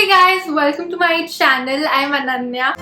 Hey guys, welcome to my channel. I'm Ananya.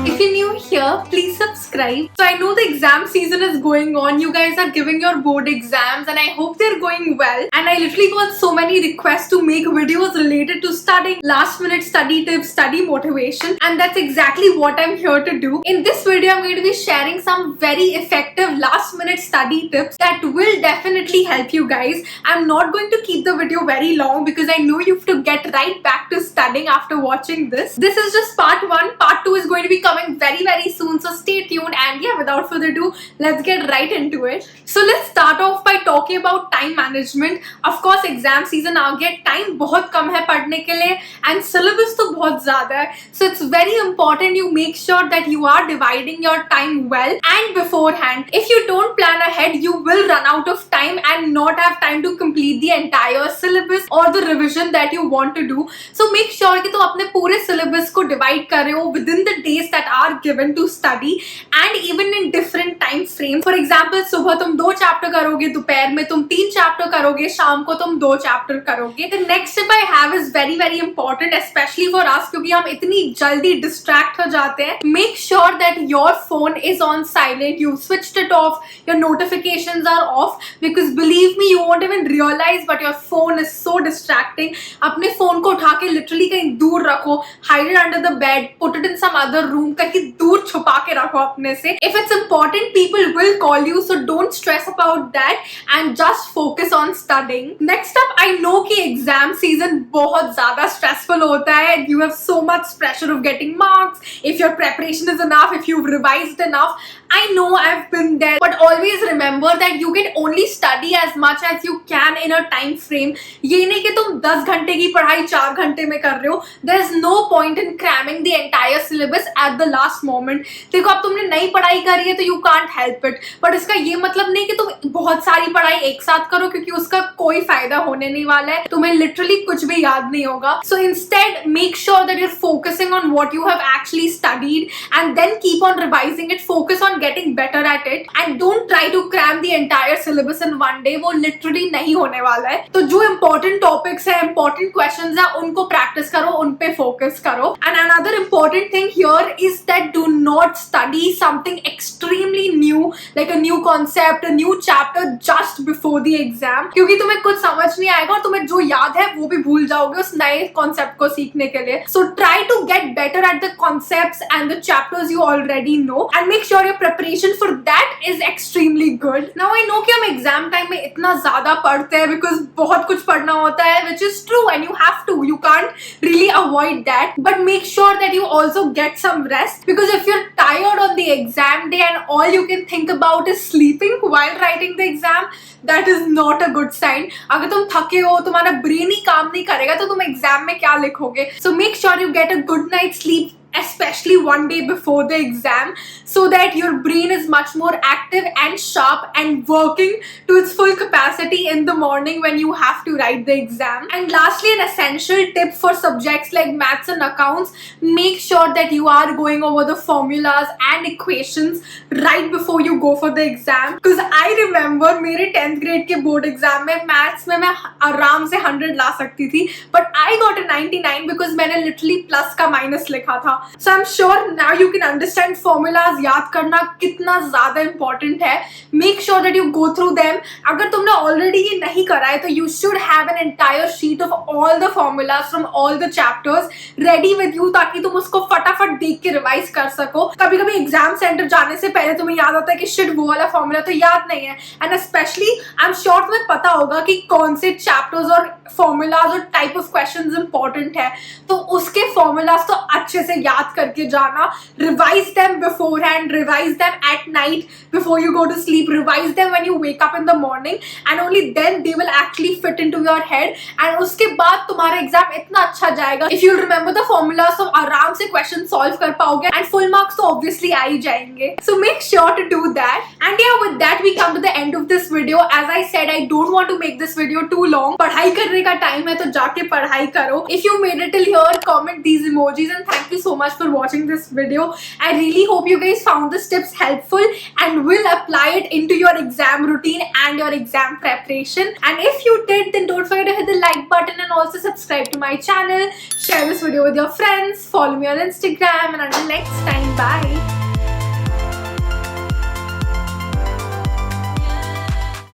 If you're new here, please subscribe. So I know the exam season is going on. You guys are giving your board exams and I hope they're going well. And I literally got so many requests to make videos related to studying, last minute study tips, study motivation. And that's exactly what I'm here to do. In this video, I'm going to be sharing some very effective last minute study tips that will definitely help you guys. I'm not going to keep the video very long because I know you have to get right back to studying after watching this. This is just part 1. Part 2 is going to be coming very soon, so stay tuned. And yeah, without further ado, let's get right into it. So let's start off by talking about time management. Of course, exam season आ गया, time बहुत कम है पढ़ने के लिए and syllabus तो बहुत ज़्यादा है. So it's very important you make sure that you are dividing your time well and beforehand. If you don't plan ahead, you will run out of time and not have time to complete the entire syllabus or the revision that you want to do. So make sure कि तुम अपने पूरे syllabus को divide कर रहे हो within the days that are given to study and even in different time frames. For example, सुबह तुम 2 चैप्टर करोगे, दोपहर में तुम 3 चैप्टर करोगे, शाम को तुम 2 चैप्टर करोगे. The next tip I have is very important, especially for us, क्योंकि हम इतनी जल्दी distract हो जाते हैं. Make sure that your phone is on silent. You switched it off. Your notifications are off because believe me, you won't even realize, but your phone is so distracting. अपने phone को उठा के literally कहीं दूर रखो. Hide it under the bed. Put it in some other room. कहीं दूर छुपा के रखो अपने से. If it's important, people will call you, so don't stress about that and just focus on studying. Next up, I know कि exam season बहुत ज़्यादा stressful होता है. You have so much pressure of getting marks. If your preparation is enough, if you've revised enough, I know I've been there, but always remember that you can only study as much as you can in a time frame. ये नहीं कि तुम 10 घंटे की पढ़ाई 4 घंटे में कर रहे हो. There is no point in cramming the entire syllabus at the last moment. देखो अब तुमने नई पढ़ाई करी है तो you can't help it. But इसका ये मतलब नहीं कि तुम बहुत सारी पढ़ाई एक साथ करो क्योंकि उसका कोई फायदा होने नहीं वाला है. तुम्हें literally कुछ भी याद नहीं होगा. So instead, make sure that you're focusing on what you have actually studied and then keep on revising it. Focus on getting better at it and don't try to cram the entire syllabus in one day. वो literally नहीं होने वाला है. तो जो important topics है, important questions है, उनको practice करो, उन पे focus करो. And another important thing here is that do not study something extremely new, like a new concept, a new chapter just before the exam. क्योंकि तुम्हें कुछ समझ नहीं आएगा और तुम्हें जो याद है वो भी भूल जाओगे उस नए concept को सीखने के लिए. So try to get better at the concepts and the chapters you already know and make sure your preparation for that is extremely good. Now I know कि हम exam time में इतना ज़्यादा पढ़ते हैं because बहुत कुछ पढ़ना होता है, which is true and you have to. You can't really avoid that. But make sure that you also get some rest because if you're tired on the exam day and all you can think about is sleeping while writing the exam, that is not a good sign. अगर तुम थके हो, तुम्हारा brain ही काम नहीं करेगा तो तुम exam में क्या लिखोगे? So make sure you get a good night's sleep, especially one day before the exam, so that your brain is much more active and sharp and working to its full capacity in the morning when you have to write the exam. And lastly, an essential tip for subjects like maths and accounts, make sure that you are going over the formulas and equations right before you go for the exam. Because I remember मेरे 10th grade के board exam में maths में मैं आराम से 100 ला सकती थी, but I got a 99 because मैंने literally plus का minus लिखा था. So I'm sure now you can understand formulas याद करना कितना ज़्यादा important है. Make sure that you go through them. अगर तुमने already ये नहीं करा है तो you should have an entire sheet of all the formulas from all the chapters ready with you ताकि तुम उसको फटाफट देख के revise कर सको. कभी-कभी exam center जाने से पहले तुम्हें याद आता है कि shit वो वाला formula तो याद नहीं है. And especially I'm sure तुम्हें पता होगा कि कौन से chapters और formulas और type of questions important है. तो उसके formulas तो अच्छे से याद करके जाना. Revise them beforehand, revise them at night before you go to sleep, revise them when you wake up in the morning and only then they will actually fit into your head and उसके बाद तुम्हारा exam इतना अच्छा जाएगा. If you remember the formulas तो आराम से question solve कर पाओगे and full marks तो obviously आ ही जाएंगे. So make sure to do that. And yeah, with that we come to the end of this video. As I said, I don't want to make this video too long. पढ़ाई करने का time है तो जाके पढ़ाई करो. If you made it till here, comment these emojis and thank you so much for watching this video. I really hope you guys found these tips helpful and will apply it into your exam routine and your exam preparation. And if you did, then don't forget to hit the like button and also subscribe to my channel. Share this video with your friends. Follow me on Instagram, and until next time, bye.